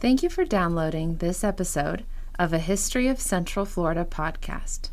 Thank you for downloading this episode of A History of Central Florida podcast.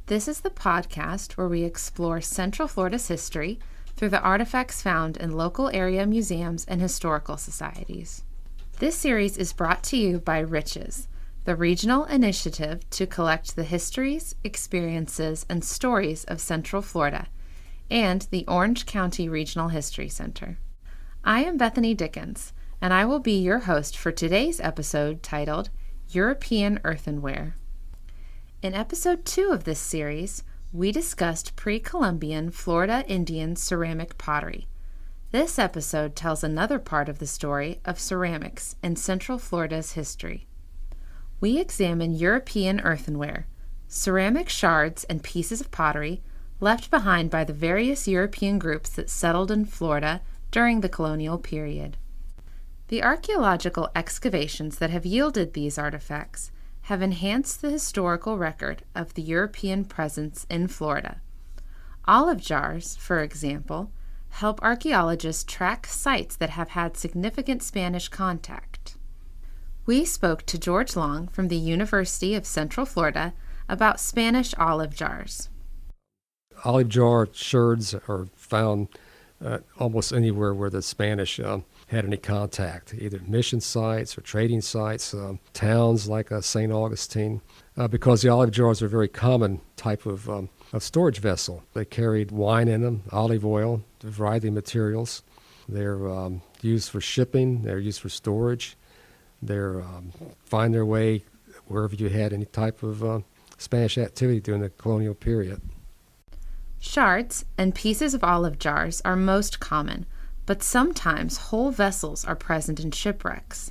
This is the podcast where we explore Central Florida's history through the artifacts found in local area museums and historical societies. This series is brought to you by Riches, the regional initiative to collect the histories, experiences, and stories of Central Florida, and the Orange County Regional History Center. I am Bethany Dickens, and I will be your host for today's episode titled European Earthenware. In episode 2 of this series, we discussed pre-Columbian Florida Indian ceramic pottery. This episode tells another part of the story of ceramics in Central Florida's history. We examine European earthenware, ceramic shards and pieces of pottery left behind by the various European groups that settled in Florida during the colonial period. The archaeological excavations that have yielded these artifacts have enhanced the historical record of the European presence in Florida. Olive jars, for example, help archaeologists track sites that have had significant Spanish contact. We spoke to George Long from the University of Central Florida about Spanish olive jars. Olive jar shards are found almost anywhere where the Spanish had any contact, either mission sites or trading sites, towns like St. Augustine, because the olive jars are a very common type of storage vessel. They carried wine in them, olive oil, a variety of materials. They're used for shipping, they're used for storage. They're find their way wherever you had any type of Spanish activity during the colonial period. Shards and pieces of olive jars are most common, but sometimes whole vessels are present in shipwrecks.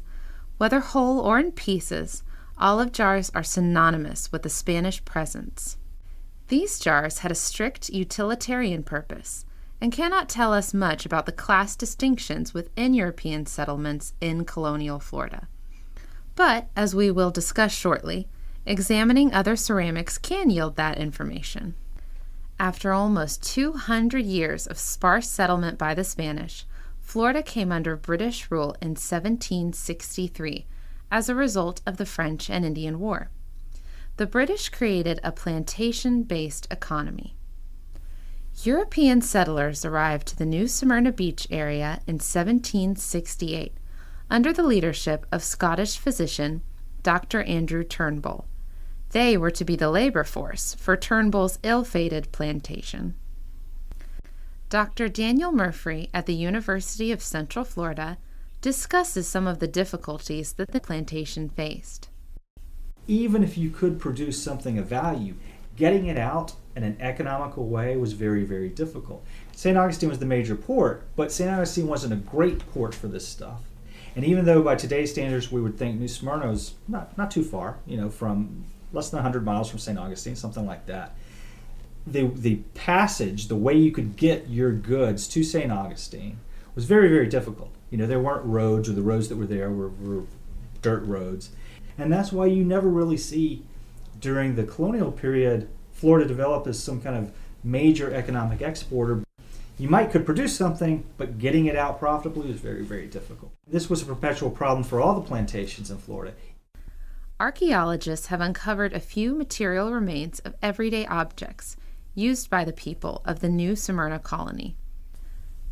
Whether whole or in pieces, olive jars are synonymous with the Spanish presence. These jars had a strict utilitarian purpose and cannot tell us much about the class distinctions within European settlements in colonial Florida. But, as we will discuss shortly, examining other ceramics can yield that information. After almost 200 years of sparse settlement by the Spanish, Florida came under British rule in 1763 as a result of the French and Indian War. The British created a plantation-based economy. European settlers arrived to the New Smyrna Beach area in 1768 under the leadership of Scottish physician Dr. Andrew Turnbull. They were to be the labor force for Turnbull's ill-fated plantation. Dr. Danielle Murphree at the University of Central Florida discusses some of the difficulties that the plantation faced. Even if you could produce something of value, getting it out in an economical way was very, very difficult. St. Augustine was the major port, but St. Augustine wasn't a great port for this stuff. And even though by today's standards we would think New Smyrna was not too far, from less than 100 miles from St. Augustine, something like that. The passage, the way you could get your goods to St. Augustine was very, very difficult. There weren't roads, or the roads that were there were dirt roads. And that's why you never really see, during the colonial period, Florida develop as some kind of major economic exporter. You could produce something, but getting it out profitably was very, very difficult. This was a perpetual problem for all the plantations in Florida. Archaeologists have uncovered a few material remains of everyday objects used by the people of the New Smyrna colony.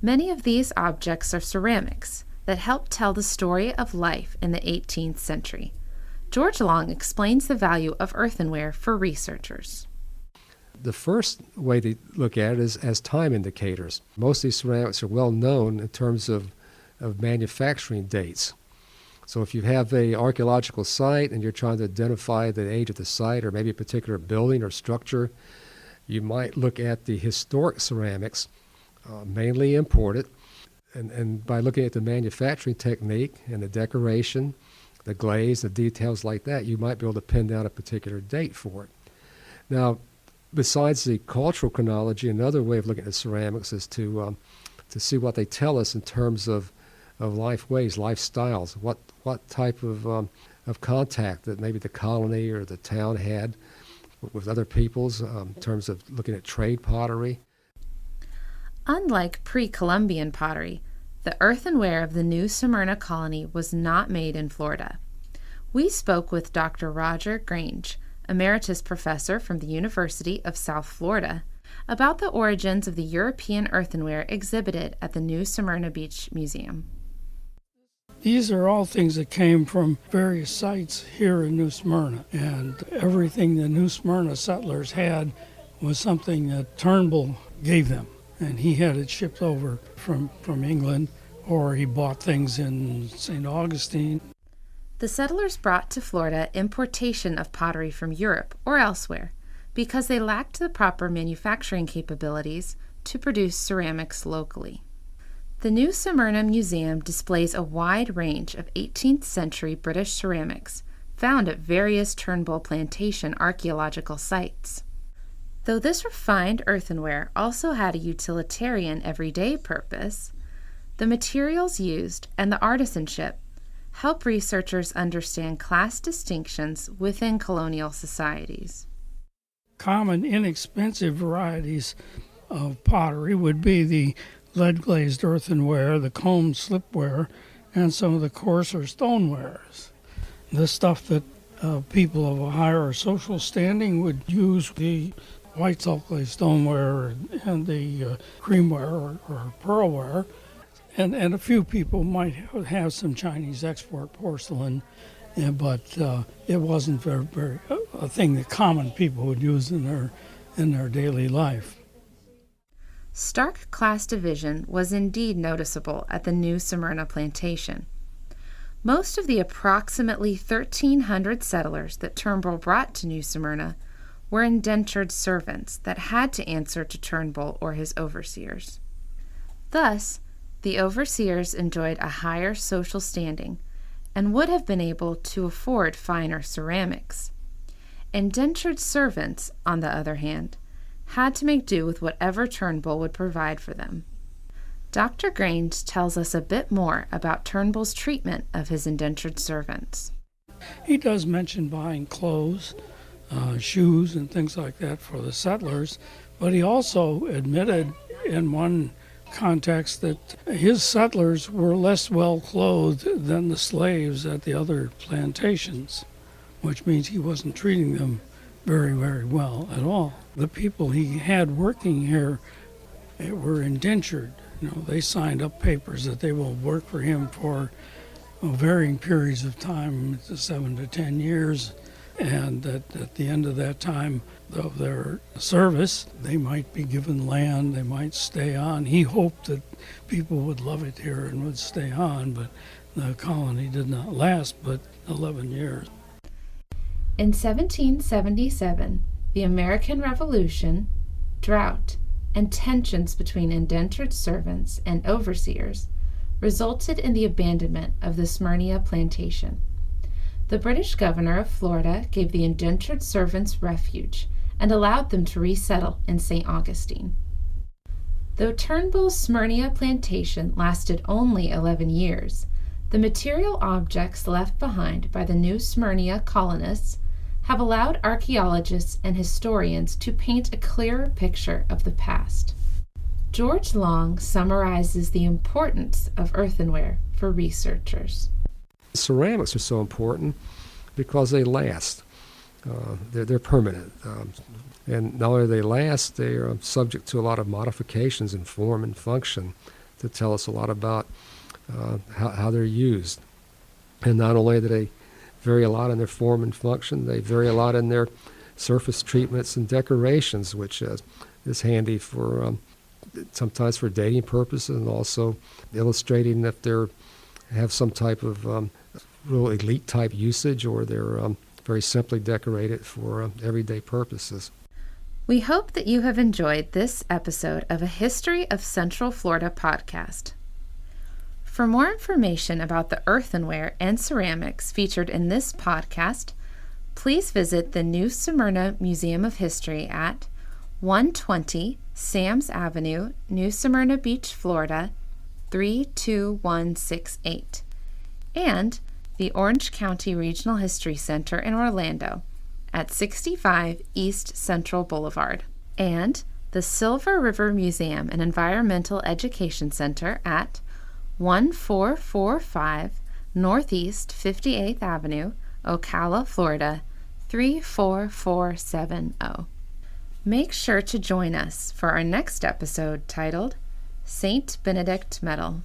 Many of these objects are ceramics that help tell the story of life in the 18th century. George Long explains the value of earthenware for researchers. The first way to look at it is as time indicators. Most of these ceramics are well known in terms of manufacturing dates. So if you have an archaeological site and you're trying to identify the age of the site or maybe a particular building or structure, you might look at the historic ceramics, mainly imported, and by looking at the manufacturing technique and the decoration, the glaze, the details like that, you might be able to pin down a particular date for it. Now, besides the cultural chronology, another way of looking at ceramics is to see what they tell us in terms of life ways, lifestyles, what type of contact that maybe the colony or the town had with other peoples in terms of looking at trade pottery. Unlike pre-Columbian pottery, the earthenware of the New Smyrna colony was not made in Florida. We spoke with Dr. Roger Grange, Emeritus Professor from the University of South Florida, about the origins of the European earthenware exhibited at the New Smyrna Beach Museum. These are all things that came from various sites here in New Smyrna, and everything the New Smyrna settlers had was something that Turnbull gave them, and he had it shipped over from England, or he bought things in St. Augustine. The settlers brought to Florida importation of pottery from Europe or elsewhere because they lacked the proper manufacturing capabilities to produce ceramics locally. The New Smyrna Museum displays a wide range of 18th century British ceramics found at various Turnbull plantation archaeological sites. Though this refined earthenware also had a utilitarian everyday purpose, the materials used and the artisanship help researchers understand class distinctions within colonial societies. Common inexpensive varieties of pottery would be the lead-glazed earthenware, the combed slipware, and some of the coarser stonewares. The stuff that people of a higher social standing would use, the white salt-glazed stoneware and the creamware or pearlware, and a few people might have some Chinese export porcelain, but it wasn't very a thing that common people would use in their daily life. Stark class division was indeed noticeable at the New Smyrna plantation. Most of the approximately 1,300 settlers that Turnbull brought to New Smyrna were indentured servants that had to answer to Turnbull or his overseers. Thus, the overseers enjoyed a higher social standing and would have been able to afford finer ceramics. Indentured servants, on the other hand, had to make do with whatever Turnbull would provide for them. Dr. Grange tells us a bit more about Turnbull's treatment of his indentured servants. He does mention buying clothes, shoes, and things like that for the settlers, but he also admitted in one context that his settlers were less well clothed than the slaves at the other plantations, which means he wasn't treating them very, very well at all. The people he had working here were indentured. They signed up papers that they will work for him for varying periods of time, 7 to 10 years, and that at the end of that time of their service, they might be given land, they might stay on. He hoped that people would love it here and would stay on, but the colony did not last but 11 years. In 1777, the American Revolution, drought, and tensions between indentured servants and overseers resulted in the abandonment of the Smyrna plantation. The British governor of Florida gave the indentured servants refuge and allowed them to resettle in St. Augustine. Though Turnbull's Smyrna plantation lasted only 11 years, the material objects left behind by the New Smyrna colonists have allowed archaeologists and historians to paint a clearer picture of the past. George Long summarizes the importance of earthenware for researchers. Ceramics are so important because they last. They're permanent. And not only do they last, they are subject to a lot of modifications in form and function to tell us a lot about how they're used. And not only do they vary a lot in their form and function, they vary a lot in their surface treatments and decorations, which is handy for sometimes for dating purposes and also illustrating if they have some type of real elite type usage or they're very simply decorated for everyday purposes. We hope that you have enjoyed this episode of a History of Central Florida podcast. For more information about the earthenware and ceramics featured in this podcast, please visit the New Smyrna Museum of History at 120 Sams Avenue, New Smyrna Beach, Florida, 32168, and the Orange County Regional History Center in Orlando at 65 East Central Boulevard, and the Silver River Museum and Environmental Education Center at 1445 Northeast 58th Avenue, Ocala, Florida 34470. Make sure to join us for our next episode titled St. Benedict Medal.